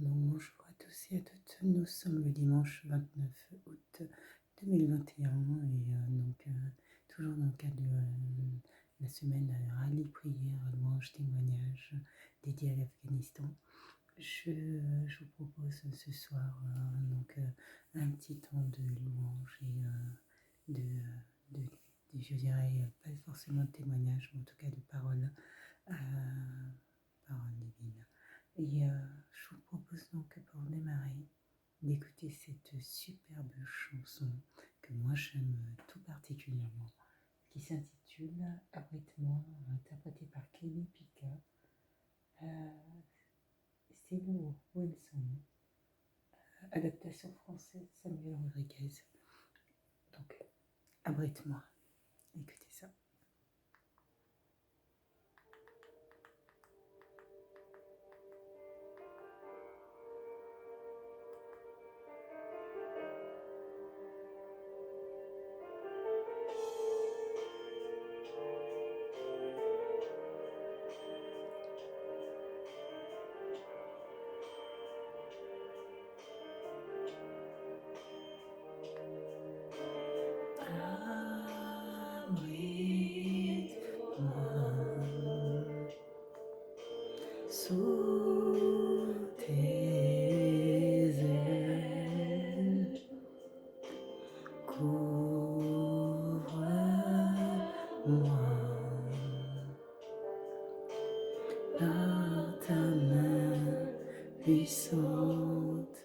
Bonjour à tous et à toutes, nous sommes le dimanche 29 août 2021 et toujours dans le cadre de la semaine rallye prière, louange, témoignage dédié à l'Afghanistan. Je vous propose ce soir un petit temps de louange et je dirais pas forcément de témoignage, mais en tout cas de paroles divines. Et je vous propose donc pour démarrer d'écouter cette superbe chanson que moi j'aime tout particulièrement, qui s'intitule Abrite-moi, interprétée par Kelly Pica, Steve Wilson, adaptation française Samuel Rodriguez. Donc, Abrite-moi, écoutez ça. Sous tes ailes, couvre-moi par ta main puissante,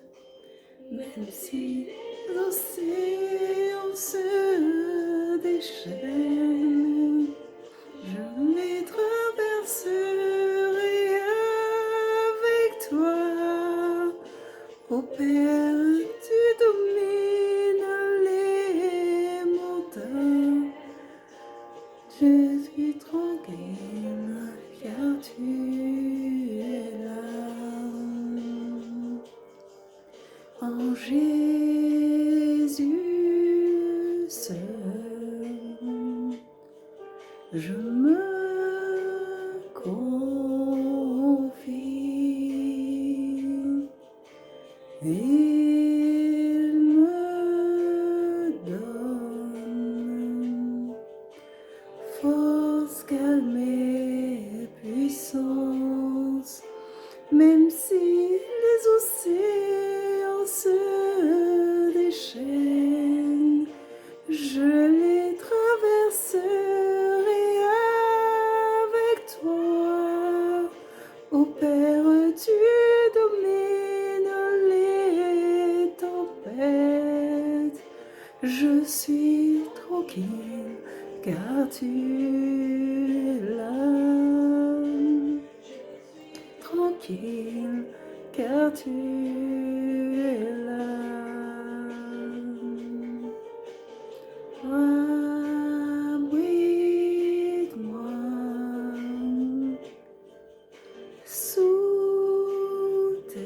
même si l'océan se déchaîne, je les traverserai avec toi. Ô Père, tu domines les montagnes. Je suis tranquille car tu es là. En Jésus seul, je me confie. Il me donne force, calme et puissance, même si les océans se déchaînent, je les traverserai avec toi. Ô Père, tu domines les tempêtes, je suis tranquille car tu es là. Tranquille car tu es là. Abrite-moi sous tes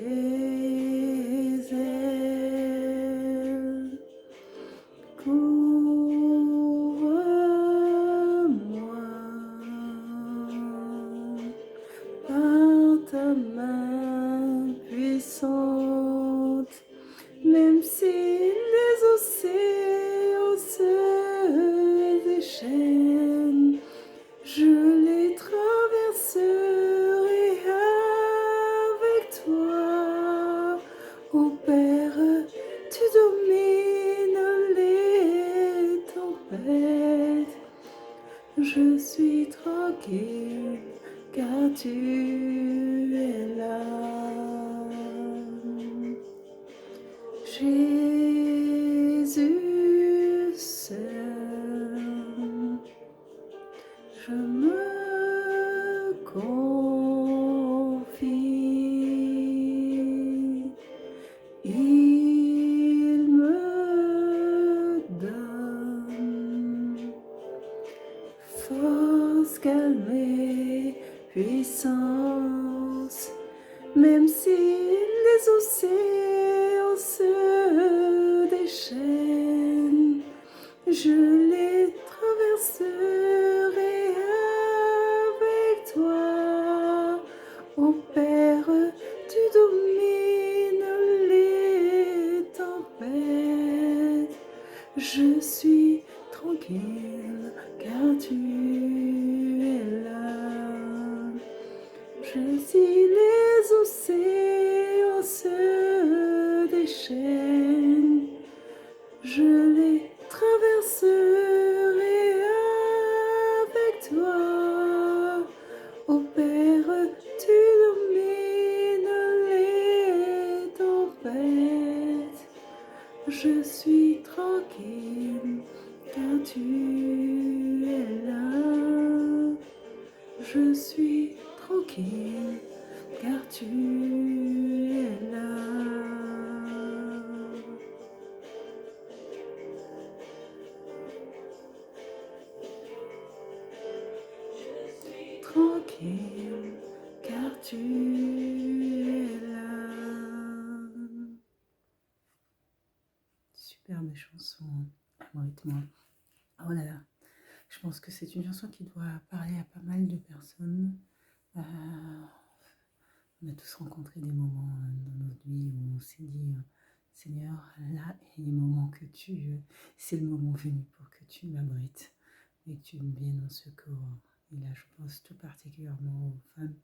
ailes, couvre-moi par ta main puissante, même si les océans se déchaînent, je les traverserai avec toi. Ô Père, tu domines les tempêtes, je suis tranquille car tu es là. Jésus seul, je me confie. Il me donne force, calme et puissance, même si les océans se déchaînent, je les traverserai avec toi. Ô Père, tu domines Je suis tranquille car tu es là. Je si les océans se déchaînent, je les traverserai avec toi. Ô Père, tu domines les tempêtes. Je suis tranquille car tu es là. Je suis tranquille car tu es là. Tranquille car tu es là. Superbe chanson, abrite-moi. Oh là là, je pense que c'est une chanson qui doit parler à pas mal de personnes. On a tous rencontré des moments dans notre vie où on s'est dit Seigneur, là est les moments que c'est le moment venu pour que tu m'abrites et que tu me viennes en secours. Et là, je pense tout particulièrement aux femmes,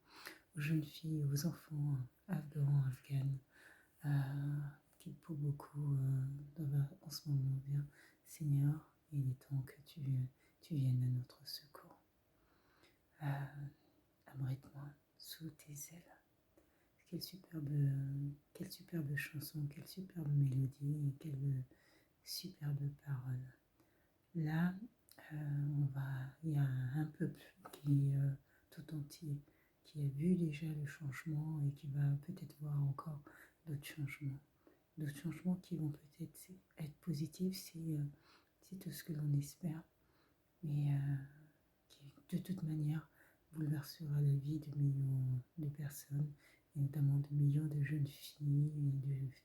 aux jeunes filles, aux enfants afghans, afghanes, qui pour beaucoup doivent en ce moment dire Seigneur, il est temps que tu viennes à notre secours. Abrite-moi sous tes ailes. Quelle superbe chanson, quelle superbe mélodie, et quelle superbe parole. Là, il y a un peuple qui tout entier, qui a vu déjà le changement et qui va peut-être voir encore d'autres changements qui vont peut-être être positifs c'est tout ce que l'on espère, mais qui de toute manière bouleversera la vie de millions de personnes, et notamment de millions de jeunes filles et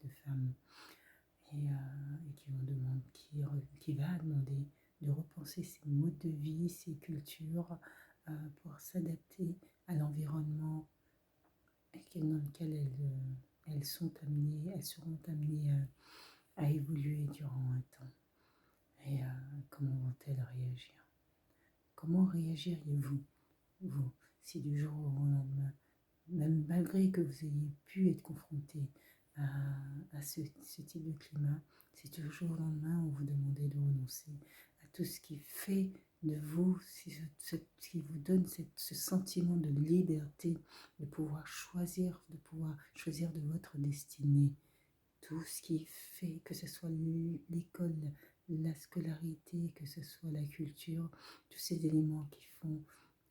de femmes, et qui va demander de repenser ses modes de vie, ses cultures, pour s'adapter à l'environnement dans lequel elles seront amenées à évoluer durant un temps. Et comment vont-elles réagir? Comment réagiriez-vous, si du jour au lendemain, même malgré que vous ayez pu être confronté à ce type de climat, si du jour au lendemain on vous demandait de renoncer à tout ce qui fait de vous, ce qui vous donne ce sentiment de liberté, de pouvoir choisir de votre destinée, tout ce qui fait, que ce soit l'école, la scolarité, que ce soit la culture, tous ces éléments qui font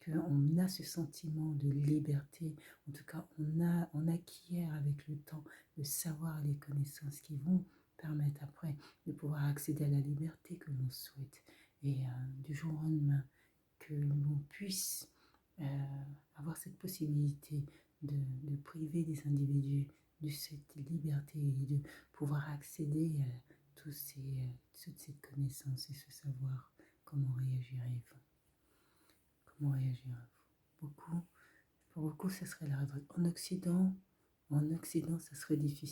qu'on a ce sentiment de liberté. En tout cas, on acquiert avec le temps le savoir et les connaissances qui vont permettre après de pouvoir accéder à la liberté que l'on souhaite. Et du jour au lendemain, que l'on puisse avoir cette possibilité de priver des individus de cette liberté et de pouvoir accéder à toute cette connaissance et ce savoir. Comment réagirez-vous? Comment réagirez-vous? Pour beaucoup, ça serait la retraite. En Occident, ça serait ça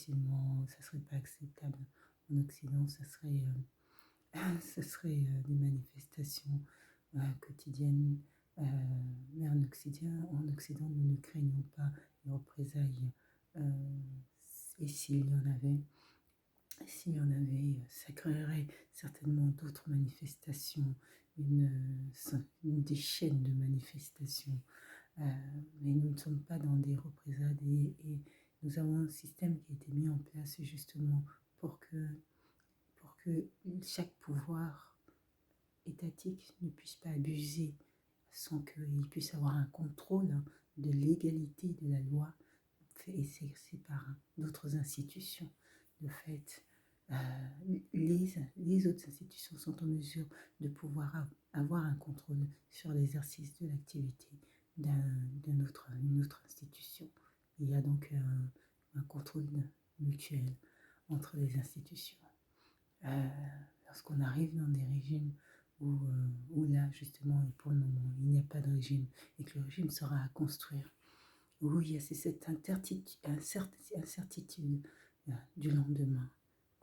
serait pas acceptable. En Occident, ça serait des manifestations quotidiennes. Mais en Occident, nous ne craignons pas les représailles. Et s'il y en avait, ça créerait certainement d'autres manifestations, des chaînes de manifestations. Mais nous ne sommes pas dans des représailles et nous avons un système qui a été mis en place justement pour que chaque pouvoir étatique ne puisse pas abuser sans qu'il puisse avoir un contrôle de l'égalité de la loi exercée par d'autres institutions. De fait, les autres institutions sont en mesure de pouvoir avoir un contrôle sur l'exercice de l'activité d'une autre institution. Il y a donc un contrôle mutuel entre les institutions. Lorsqu'on arrive dans des régimes où là, justement, et pour le moment, il n'y a pas de régime et que le régime sera à construire, où il y a cette incertitude du lendemain,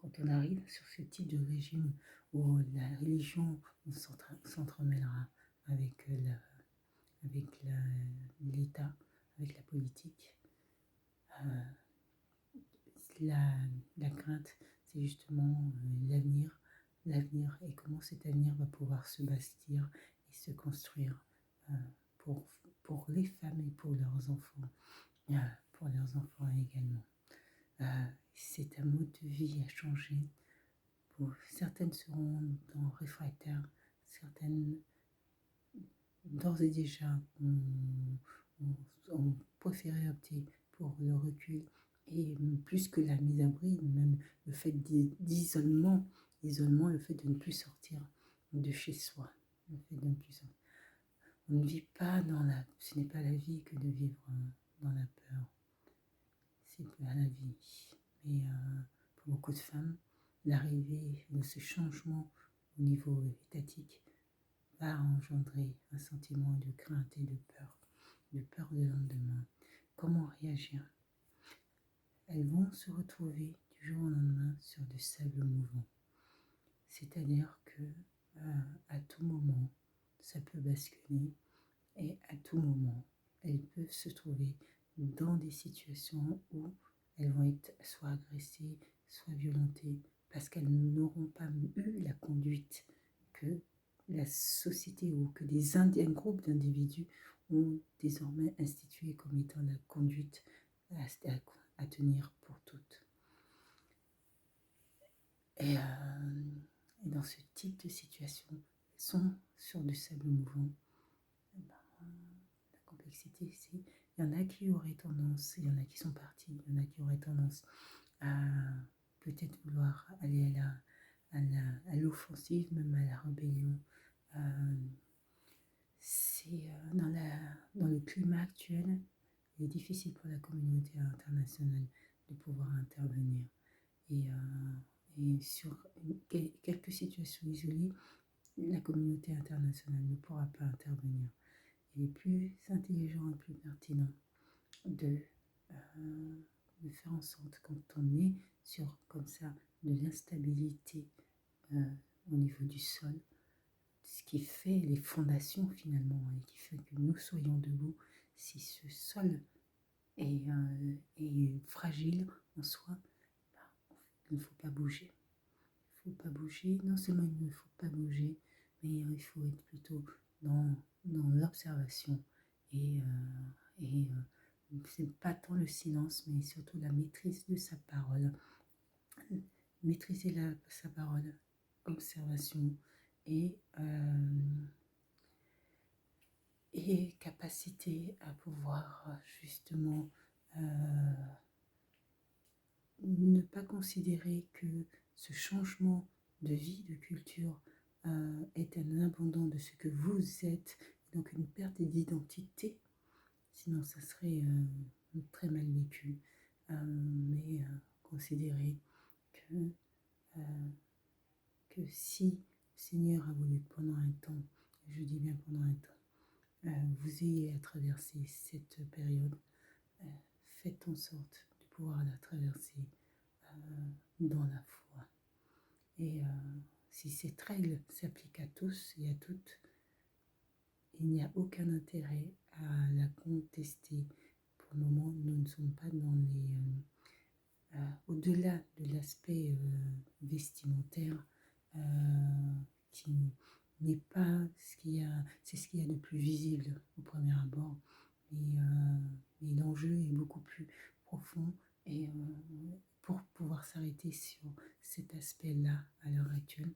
quand on arrive sur ce type de régime où la religion s'entremêlera avec l'État, avec la politique, euh, la, la crainte, c'est justement l'avenir et comment cet avenir va pouvoir se bâtir et se construire euh, pour, pour les femmes et euh, pour leurs enfants également. C'est un mode de vie à changer. Certaines seront dans réfractaires, certaines d'ores et déjà ont préféré opter pour le recul et plus que la mise à abri, même le fait d'isolement, le fait de ne plus sortir de chez soi, le fait de ne plus sortir. On ne vit pas ce n'est pas la vie que de vivre dans la peur, c'est pas la vie. Mais pour beaucoup de femmes, l'arrivée de ce changement au niveau étatique va engendrer un sentiment de crainte et de peur de lendemain. Comment réagir? Elles vont se retrouver du jour au lendemain sur du sable mouvant. C'est-à-dire que à tout moment, ça peut basculer et à tout moment, elles peuvent se trouver dans des situations où elles vont être soit agressées, soit violentées, parce qu'elles n'auront pas eu la conduite que la société ou que un groupe d'individus ont désormais institué comme étant la conduite à tenir pour toutes. Et dans ce type de situation, elles sont sur du sable mouvant. La complexité, c'est il y en a qui auraient tendance, il y en a qui sont partis, il y en a qui auraient tendance à peut-être vouloir aller à l'offensive, même à la rébellion. C'est dans le climat actuel, il est difficile pour la communauté internationale de pouvoir intervenir. Et sur quelques situations isolées, la communauté internationale ne pourra pas intervenir. Il est plus intelligent et plus pertinent de faire en sorte, quand on est sur comme ça de l'instabilité au niveau du sol, ce qui fait les fondations finalement et qui fait que nous soyons debout, si ce sol est fragile en soi, il ne faut pas bouger. Il ne faut pas bouger, non seulement il ne faut pas bouger, mais il faut être plutôt dans l'observation et c'est pas tant le silence, mais surtout la maîtrise de sa parole. Maîtriser sa parole, observation et capacité à pouvoir justement ne pas considérer que ce changement de vie, de culture est un abandon de ce que vous êtes, donc une perte d'identité. Sinon, ça serait très mal vécu. Mais considérer que si le Seigneur a voulu pendant un temps, je dis bien pendant un temps, vous ayez à traverser cette période, faites en sorte de pouvoir la traverser dans la foi. Et si cette règle s'applique à tous et à toutes, il n'y a aucun intérêt à la contester. Pour le moment, nous ne sommes pas dans au-delà de l'aspect vestimentaire, qui n'est pas c'est ce qu'il y a de plus visible au premier abord, mais l'enjeu est beaucoup plus profond et pour pouvoir s'arrêter sur cet aspect-là à l'heure actuelle,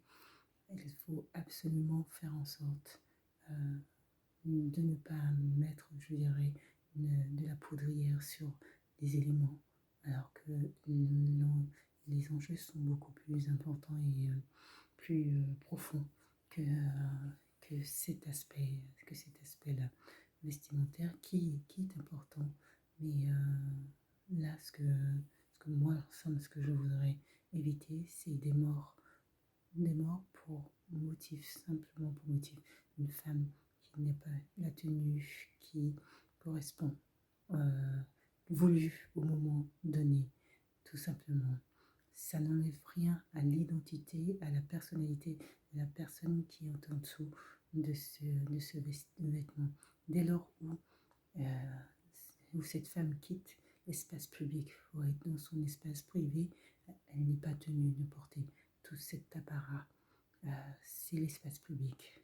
il faut absolument faire en sorte de ne pas mettre, je dirais, de la poudrière sur des éléments, alors que les enjeux sont beaucoup plus importants et plus profonds que cet aspect-là vestimentaire qui est important. Mais là, ce que moi, ce que je voudrais éviter, c'est des morts pour simplement pour motif. Une femme qui n'a pas la tenue qui correspond, voulue au moment donné, tout simplement. ça n'enlève rien à l'identité, à la personnalité de la personne qui est en dessous de ce vêtement. Dès lors où cette femme quitte l'espace public pour être dans son espace privé, elle n'est pas tenue de porter tout cet apparat. C'est l'espace public,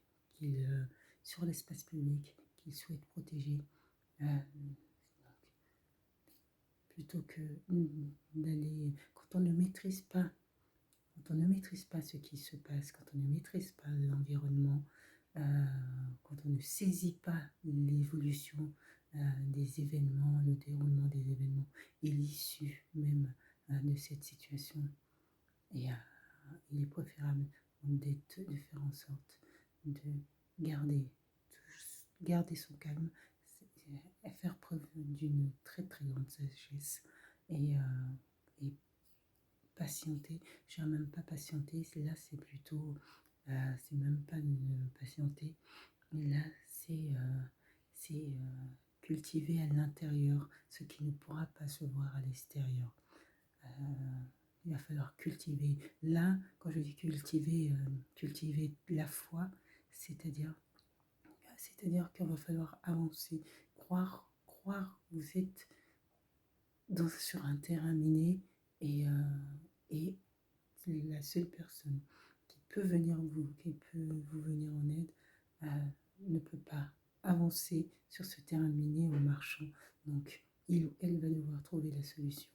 sur l'espace public qu'il souhaite protéger. Euh, Plutôt que d'aller, quand on ne maîtrise pas ce qui se passe, quand on ne maîtrise pas l'environnement, quand on ne saisit pas l'évolution des événements, le déroulement des événements et l'issue même de cette situation, et il est préférable de faire en sorte de garder, garder son calme, faire preuve d'une très très grande sagesse et, et patienter. Je ne même pas patienter, là c'est plutôt, c'est même pas une patienter, mais là c'est cultiver à l'intérieur ce qui ne pourra pas se voir à l'extérieur. Euh, il va falloir cultiver. Là, quand je dis cultiver, cultiver la foi, c'est-à-dire qu'il va falloir avancer, croire, vous êtes sur un terrain miné et la seule personne qui peut vous venir en aide, ne peut pas avancer sur ce terrain miné en marchant. Donc, il ou elle va devoir trouver la solution.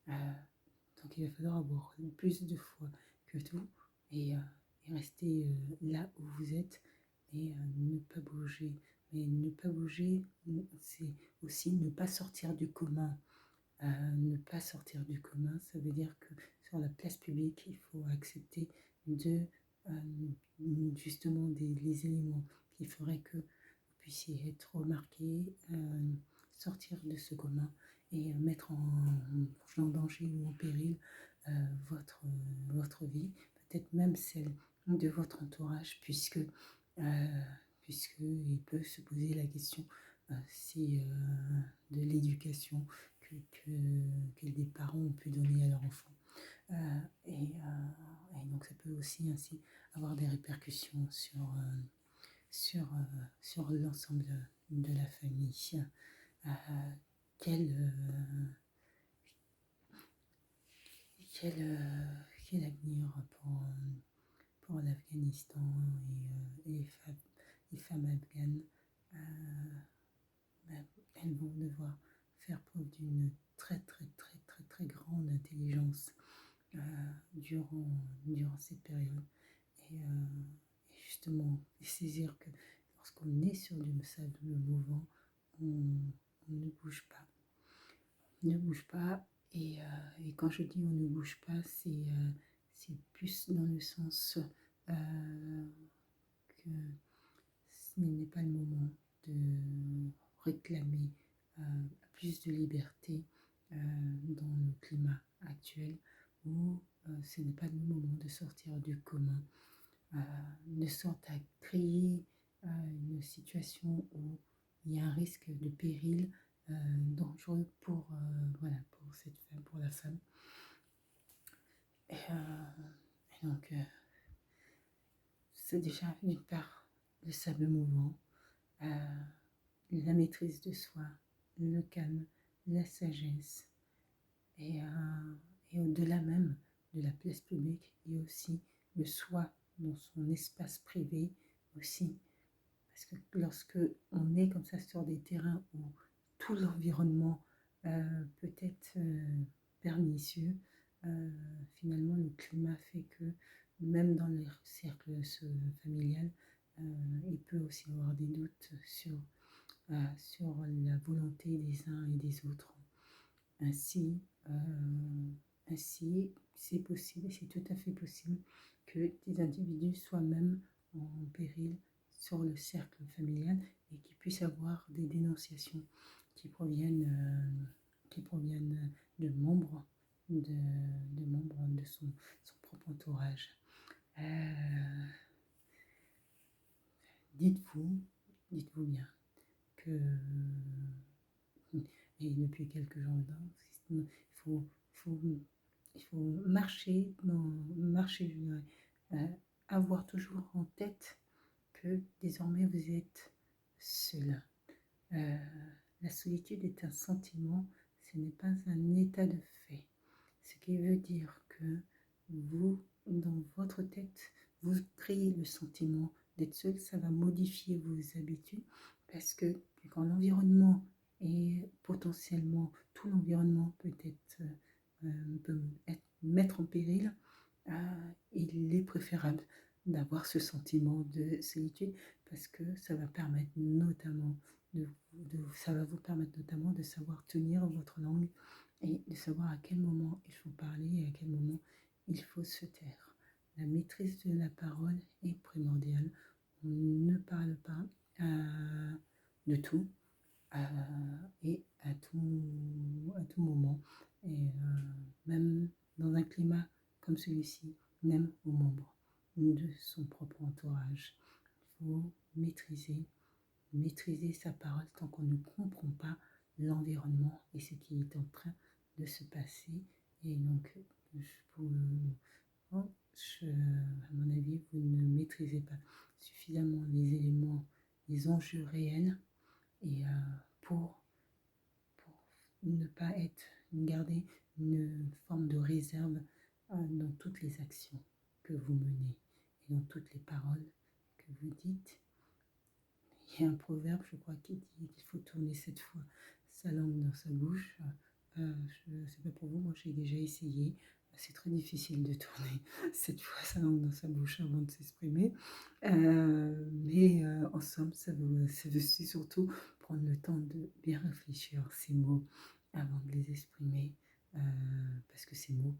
Donc, il va falloir avoir plus de foi que tout et rester là où vous êtes et ne pas bouger. Mais ne pas bouger, c'est aussi ne pas sortir du commun. Ne pas sortir du commun, ça veut dire que sur la place publique, il faut accepter justement les éléments qui feraient que vous puissiez être remarqué, sortir de ce commun et mettre en danger ou en péril votre vie, peut-être même celle de votre entourage, puisqu'il peut se poser la question si de l'éducation que des parents ont pu donner à leur enfant. Et donc ça peut aussi ainsi avoir des répercussions sur l'ensemble de la famille. Euh, quel, euh, quel avenir pour l'Afghanistan et les femmes afghanes. Elles vont devoir faire preuve d'une très très très très très grande intelligence durant cette période et justement saisir que lorsqu'on est sur du sable mouvant, on ne bouge pas. On ne bouge pas et quand je dis on ne bouge pas, c'est plus dans le sens que ce n'est pas le moment de réclamer plus de liberté dans le climat actuel où ce n'est pas le moment de sortir du commun, de sorte à créer une situation où il y a un risque de péril dangereux pour cette femme, pour la femme. Et donc, c'est déjà d'une part le sable mouvant, la maîtrise de soi, le calme, la sagesse, et au-delà même de la place publique, il y a aussi le soi dans son espace privé aussi. Parce que lorsque on est comme ça sur des terrains où tout l'environnement peut être pernicieux, finalement le climat fait que même dans les cercles familiales, il peut aussi y avoir des doutes sur la volonté des uns et des autres. Ainsi, c'est possible, c'est tout à fait possible que des individus soient même en péril sur le cercle familial et qu'il puisse avoir des dénonciations qui proviennent de membres de son propre entourage. Dites-vous bien que, et depuis quelques jours, il faut il faut marcher, je dirais, avoir toujours en tête que désormais vous êtes seul. Euh, la solitude est un sentiment, ce n'est pas un état de fait. Ce qui veut dire que vous, dans votre tête, vous créez le sentiment d'être seul, ça va modifier vos habitudes parce que quand l'environnement est potentiellement, tout l'environnement peut être, mettre en péril, il est préférable d'avoir ce sentiment de solitude parce que ça va permettre notamment ça va vous permettre notamment de savoir tenir votre langue et de savoir à quel moment il faut parler et à quel moment il faut se taire. La maîtrise de la parole est primordiale. On ne parle pas de tout euh, et à tout moment. Et même dans un climat comme celui-ci, même aux membres de son propre entourage. Il faut maîtriser sa parole tant qu'on ne comprend pas l'environnement et ce qui est en train de se passer. Et donc, à mon avis, vous ne maîtrisez pas suffisamment les éléments, les enjeux réels et pour ne pas garder une forme de réserve dans toutes les actions que vous menez et dans toutes les paroles que vous dites. Il y a un proverbe, je crois, qui dit qu'il faut tourner 7 fois sa langue dans sa bouche. Je ne sais pas pour vous, moi j'ai déjà essayé. C'est très difficile de tourner 7 fois sa langue dans sa bouche avant de s'exprimer. Mais en somme, c'est surtout prendre le temps de bien réfléchir à ces mots avant de les exprimer. Parce que ces mots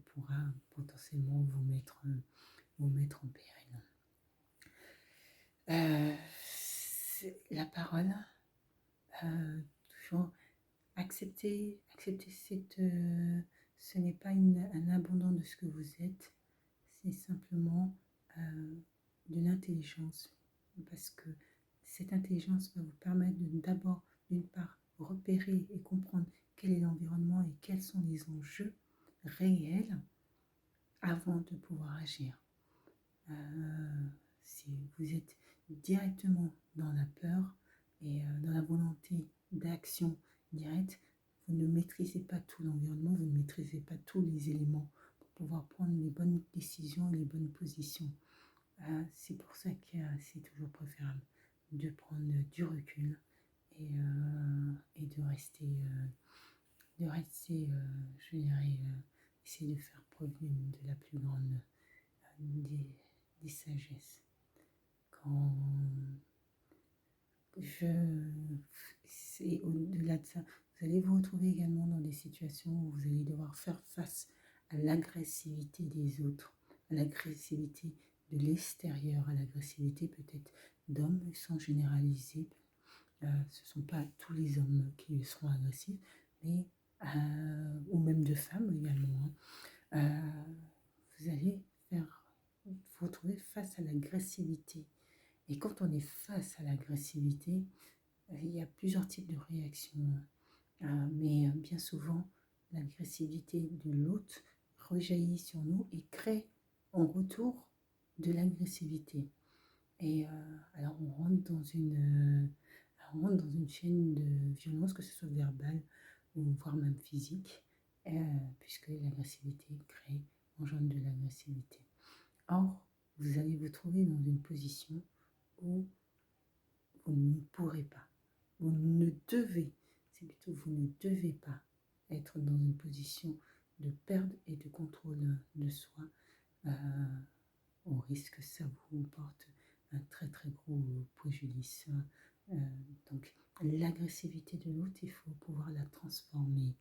pourra potentiellement vous mettre en péril. La parole, toujours accepter ce n'est pas un abandon de ce que vous êtes, c'est simplement de l'intelligence, parce que cette intelligence va vous permettre d'abord, d'une part, repérer et comprendre quel est l'environnement et quels sont les enjeux réels avant de pouvoir agir. Si vous êtes directement dans la peur et dans la volonté d'action directe, vous ne maîtrisez pas tout l'environnement, vous ne maîtrisez pas tous les éléments pour pouvoir prendre les bonnes décisions et les bonnes positions. C'est pour ça que c'est toujours préférable de prendre du recul et de rester, je dirais, essayer de faire preuve de la plus grande des sagesses. Quand c'est au-delà de ça, vous allez vous retrouver également dans des situations où vous allez devoir faire face à l'agressivité des autres, à l'agressivité de l'extérieur, à l'agressivité peut-être d'hommes, sans généraliser. Ce ne sont pas tous les hommes qui seront agressifs, mais ou même de femmes également. Vous allez vous retrouver face à l'agressivité. Et quand on est face à l'agressivité, il y a plusieurs types de réactions. Mais bien souvent, l'agressivité de l'autre rejaillit sur nous et crée en retour de l'agressivité. Et alors on rentre dans une chaîne de violence, que ce soit verbale ou voire même physique, puisque l'agressivité engendre de l'agressivité. Or, vous allez vous trouver dans une position où vous ne pourrez pas, vous ne devez, c'est plutôt vous ne devez pas être dans une position de perte et de contrôle de soi, au risque que ça vous porte un très très gros préjudice. Donc l'agressivité de l'autre, il faut pouvoir la transformer.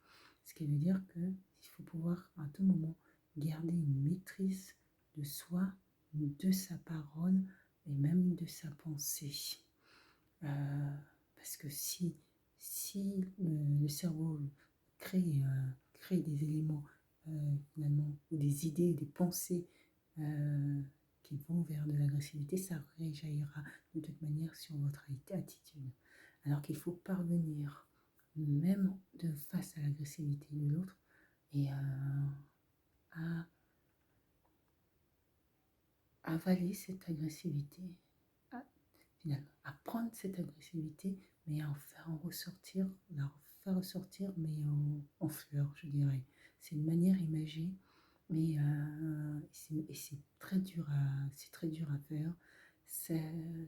Ce qui veut dire qu'il faut pouvoir à tout moment garder une maîtrise de soi, de sa parole et même de sa pensée. Parce que si le cerveau crée des éléments finalement, ou des idées, des pensées qui vont vers de l'agressivité, ça réjaillira de toute manière sur votre attitude. Alors qu'il faut parvenir, même face à l'agressivité de l'autre, et avaler cette agressivité, à, finalement, à prendre cette agressivité, mais à en faire en ressortir, la faire ressortir, mais en fleurs, je dirais. C'est une manière imagée, mais c'est très dur à faire. Ça,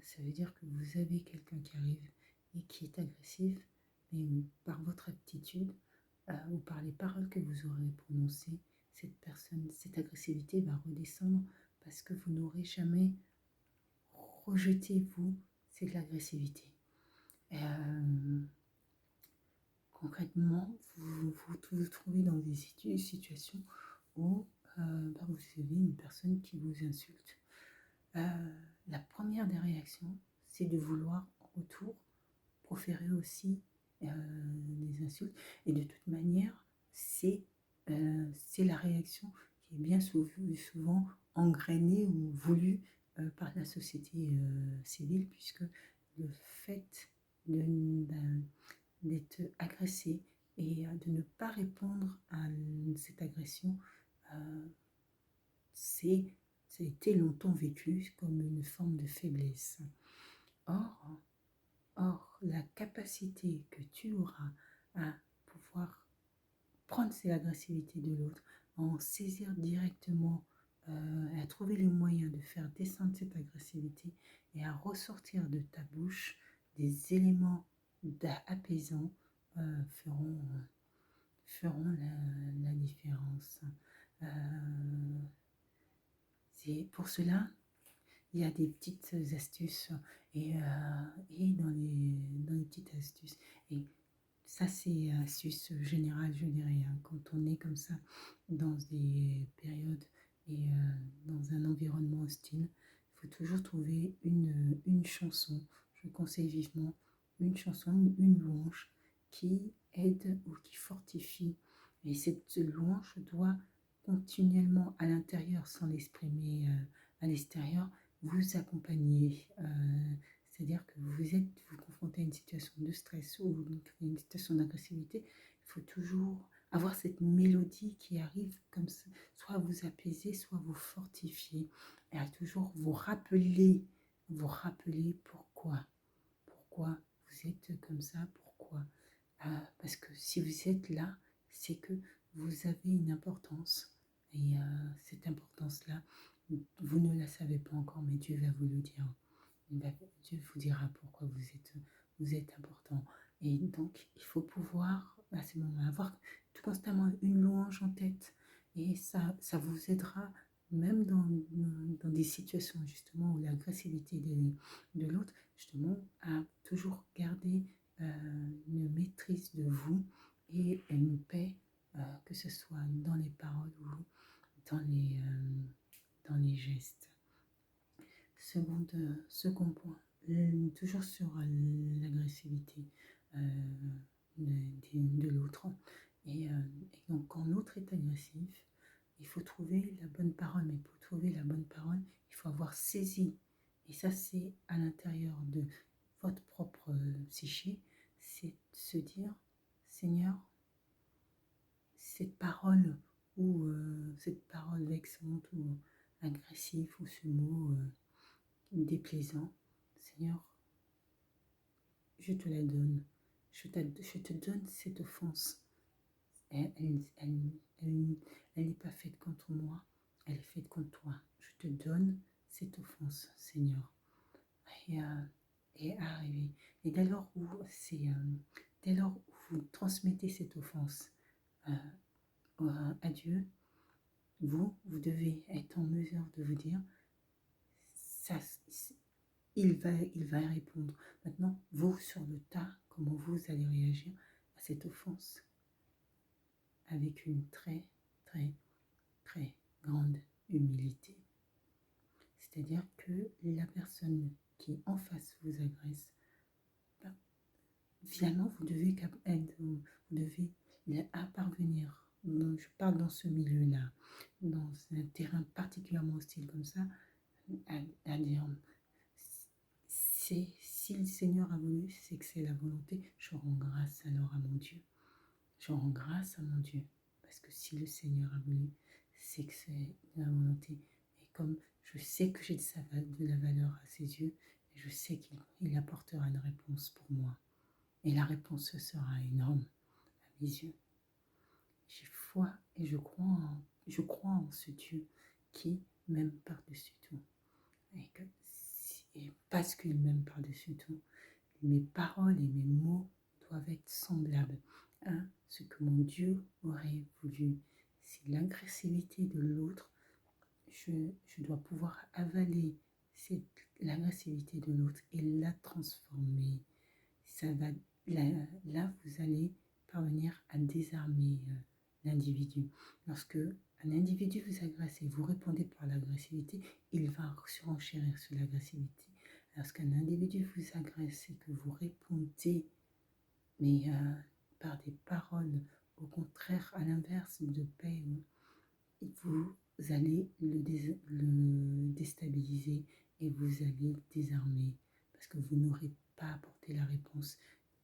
ça veut dire que vous avez quelqu'un qui arrive et qui est agressif, mais par votre attitude ou par les paroles que vous aurez prononcées, cette personne, cette agressivité va redescendre parce que vous n'aurez jamais rejeté, vous, c'est de l'agressivité. Concrètement, vous trouvez dans des situations où vous avez une personne qui vous insulte. La première des réactions, c'est de vouloir en retour proférer aussi des insultes. Et de toute manière, c'est la réaction qui est bien souvent engrainée ou voulue par la société civile, puisque le fait d'être agressé et de ne pas répondre à cette agression, euh, ça a été longtemps vécu comme une forme de faiblesse. Or, la capacité que tu auras à pouvoir prendre cette agressivité de l'autre, à en saisir directement, à trouver les moyens de faire descendre cette agressivité et à ressortir de ta bouche des éléments apaisants feront la différence. C'est pour cela, il y a des petites astuces et dans les petites astuces. Et ça, c'est astuce générale, je dirais. Quand on est comme ça dans des périodes et dans un environnement hostile, il faut toujours trouver une chanson. Je conseille vivement une chanson, une louange qui aide ou qui fortifie. Et cette louange doit continuellement à l'intérieur, sans l'exprimer à l'extérieur, vous accompagner. C'est-à-dire que vous confrontez à une situation de stress ou une situation d'agressivité, il faut toujours avoir cette mélodie qui arrive comme ça, soit vous apaiser, soit vous fortifier, et à toujours vous rappeler pourquoi vous êtes comme ça, pourquoi. Parce que si vous êtes là, c'est que vous avez une importance, et cette importance-là, vous ne la savez pas encore, mais Dieu va vous le dire. Dieu vous dira pourquoi vous êtes important. Et donc, il faut pouvoir, à ce moment, avoir tout constamment une louange en tête. Et ça vous aidera, même dans des situations, justement, où l'agressivité de l'autre, justement, à toujours garder une maîtrise de vous et une paix, que ce soit dans les paroles ou dans les gestes. Second point, toujours sur l'agressivité de l'autre. Et donc, quand l'autre est agressif, il faut trouver la bonne parole. Mais pour trouver la bonne parole, il faut avoir saisi. Et ça, c'est à l'intérieur de votre propre psyché. C'est de se dire, Seigneur, cette parole ou cette parole vexante ou agressive ou ce mot déplaisant, Seigneur, je te la donne. Je te donne cette offense. Elle n'est pas faite contre moi, elle est faite contre toi. Je te donne cette offense, Seigneur. Et arriver. Et dès lors où vous transmettez cette offense à Dieu, vous devez être en mesure de vous dire, ça, il va répondre. Maintenant, vous, sur le tas, comment vous allez réagir à cette offense? Avec une très, très, très grande humilité. C'est-à-dire que la personne qui en face vous agresse, finalement, vous devez parvenir, je parle dans ce milieu-là, dans un terrain particulièrement hostile comme ça, à dire, si le Seigneur a voulu, c'est que c'est la volonté, je rends grâce alors à mon Dieu. Je rends grâce à mon Dieu, parce que si le Seigneur a voulu, c'est que c'est la volonté, et comme je sais que j'ai de la valeur à ses yeux, et je sais qu'il apportera une réponse pour moi. Et la réponse sera énorme à mes yeux. J'ai foi et je crois en ce Dieu qui m'aime par-dessus tout. Et parce qu'il m'aime par-dessus tout, mes paroles et mes mots doivent être semblables à ce que mon Dieu aurait voulu. Si l'agressivité de l'autre, je dois pouvoir avaler l'agressivité de l'autre et la transformer. Ça va, là, vous allez parvenir à désarmer l'individu. Lorsque un individu vous agresse et vous répondez par l'agressivité, il va surenchérir sur l'agressivité. Lorsqu'un individu vous agresse et que vous répondez, mais par des paroles, au contraire, à l'inverse de paix, vous allez le déstabiliser et vous allez désarmer parce que vous n'aurez pas apporté la réponse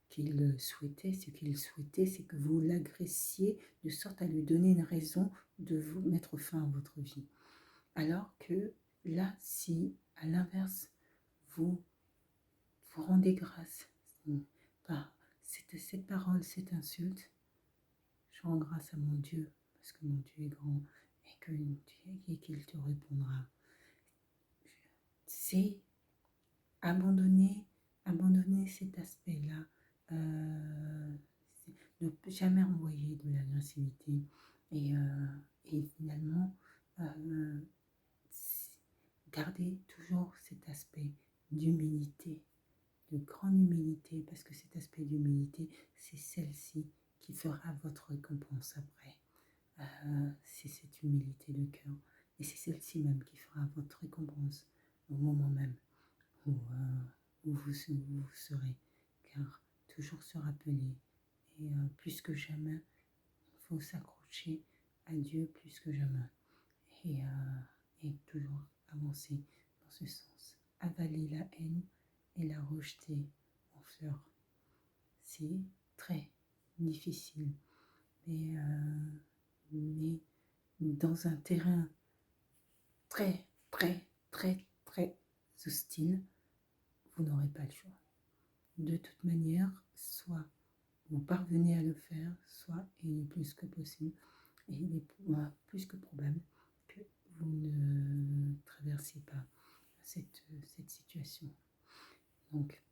qu'il souhaitait. Ce qu'il souhaitait, c'est que vous l'agressiez de sorte à lui donner une raison de vous mettre fin à votre vie. Alors que là, si à l'inverse, vous rendez grâce par cette parole, cette insulte, je rends grâce à mon Dieu parce que mon Dieu est grand et qu'il te répondra. C'est abandonner cet aspect-là, ne jamais envoyer de l'agressivité et finalement garder toujours cet aspect d'humilité, de grande humilité, parce que cet aspect d'humilité, c'est celle-ci qui fera votre récompense après. C'est cette humilité de cœur. Et c'est celle-ci même qui fera votre récompense au moment même où vous serez. Car toujours se rappeler, et plus que jamais, il faut s'accrocher à Dieu plus que jamais. Et toujours avancer dans ce sens. Avaler la haine et la rejeter en fleurs. C'est très difficile. Mais dans un terrain très, très, très, très hostile, vous n'aurez pas le choix. De toute manière, soit vous parvenez à le faire, soit il est plus que possible, et il est plus que probable que vous ne traversiez pas cette situation. Donc,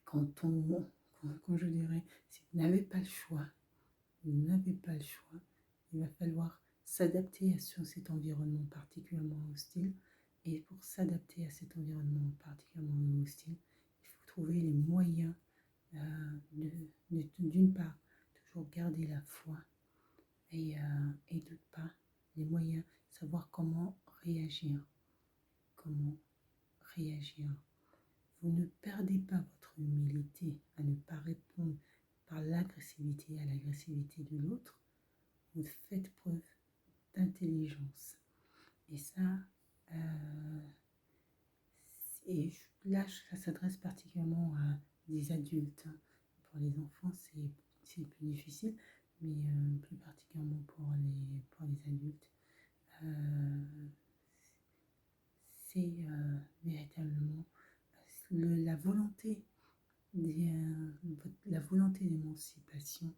quand je dirais, si vous n'avez pas le choix, il va falloir s'adapter à cet environnement particulièrement hostile. Et pour s'adapter à cet environnement particulièrement hostile, il faut trouver les moyens d'une part, toujours garder la foi et d'autre part, les moyens, savoir comment réagir. Comment réagir. Vous ne perdez pas votre humilité à ne pas répondre par l'agressivité à l'agressivité de l'autre. Vous faites preuve d'intelligence. Et ça, et là, ça s'adresse particulièrement à des adultes. Pour les enfants, c'est plus difficile, mais plus particulièrement pour les adultes. C'est véritablement la volonté d'émancipation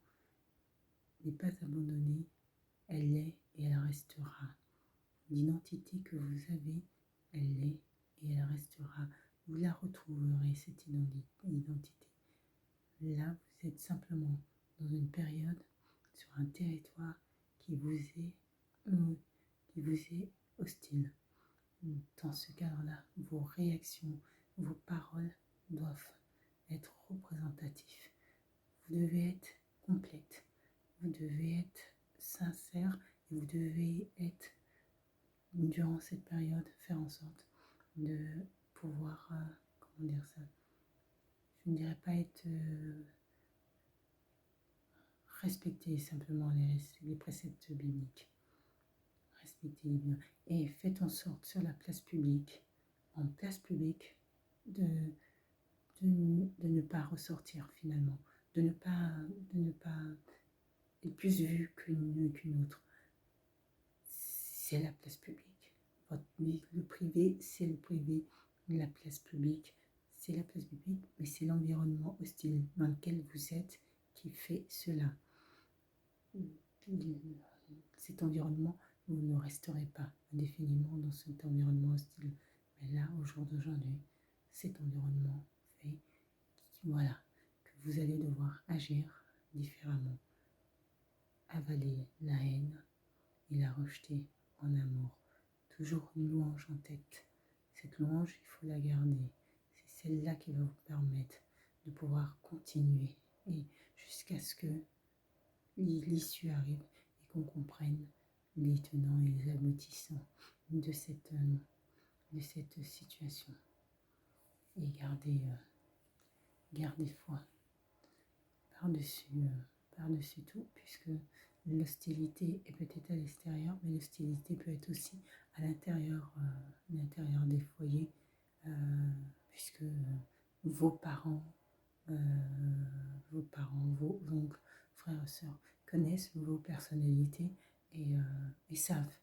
n'est pas abandonnée, elle est et elle restera. L'identité que vous avez, elle est et elle restera. Vous la retrouverez, cette identité. Là, vous êtes simplement dans une période, sur un territoire qui vous est hostile. Dans ce cadre-là, vos réactions, vos paroles doivent être représentatives. Vous devez être complète, vous devez être sincère et vous devez être, durant cette période, faire en sorte de pouvoir, comment dire ça, je ne dirais pas être respecter simplement les préceptes bibliques. Respectez-les bien. Et faites en sorte sur la place publique, en place publique, de ne pas ressortir finalement, de ne pas être plus vu qu'une autre. C'est la place publique. votre vie. Le privé, c'est le privé. La place publique, c'est la place publique, mais c'est l'environnement hostile dans lequel vous êtes qui fait cela. Cet environnement, vous ne resterez pas indéfiniment dans cet environnement hostile. Mais là, au jour d'aujourd'hui, cet environnement fait voilà, que vous allez devoir agir différemment, avaler la haine et la rejeter en amour. Toujours une louange en tête. Cette louange, il faut la garder. C'est celle-là qui va vous permettre de pouvoir continuer et jusqu'à ce que l'issue arrive et qu'on comprenne les tenants et les aboutissants de cette situation. Et garder foi par-dessus tout, puisque l'hostilité est peut-être à l'extérieur, mais l'hostilité peut être aussi à l'intérieur des foyers, puisque vos parents, vos oncles, frères et sœurs connaissent vos personnalités et savent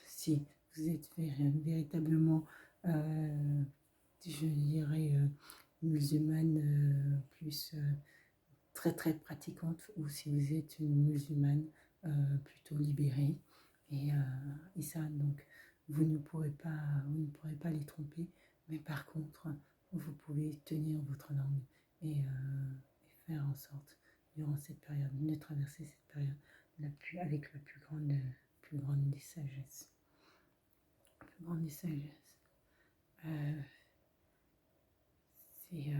si vous êtes véritablement, je dirais, musulmane plus très très pratiquante ou si vous êtes une musulmane plutôt libérée et ça donc vous ne pourrez pas les tromper, mais par contre vous pouvez tenir votre langue et faire en sorte durant cette période de traverser cette période avec la plus grande des sagesses, Euh, c'est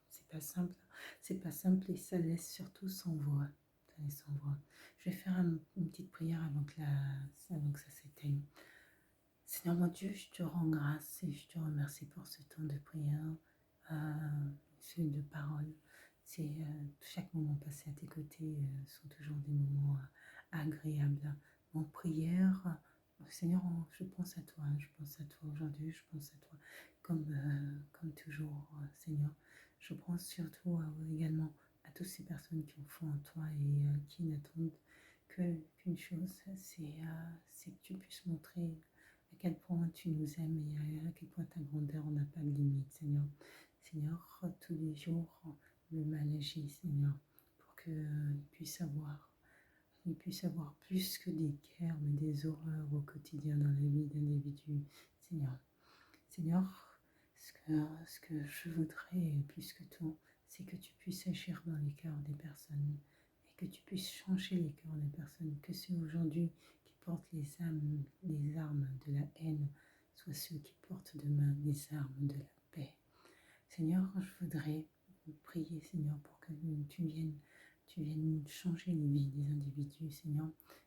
c'est pas simple. C'est pas simple et ça laisse surtout sans voix. Ça laisse sans voix. Je vais faire une petite prière avant que ça s'éteigne. Seigneur mon Dieu, je te rends grâce et je te remercie pour ce temps de prière, de parole. Chaque moment passé à tes côtés sont toujours des moments agréables. En prière, Seigneur, je pense à toi aujourd'hui, je pense à toi comme toujours, Seigneur. Je pense surtout également à toutes ces personnes qui ont foi en toi et qui n'attendent qu'une chose, c'est que tu puisses montrer à quel point tu nous aimes et à quel point ta grandeur n'a pas de limite, Seigneur. Seigneur, tous les jours, le mal agit, Seigneur, pour qu'il puisse avoir plus que des guerres, mais des horreurs au quotidien dans la vie d'individus, Seigneur. Seigneur, ce que je voudrais plus que tout, c'est que tu puisses agir dans les cœurs des personnes et que tu puisses changer les cœurs des personnes, que ceux aujourd'hui qui portent les armes de la haine soient ceux qui portent demain les armes de la paix. Seigneur, je voudrais prier, Seigneur, pour que tu viennes changer les vies des individus, Seigneur,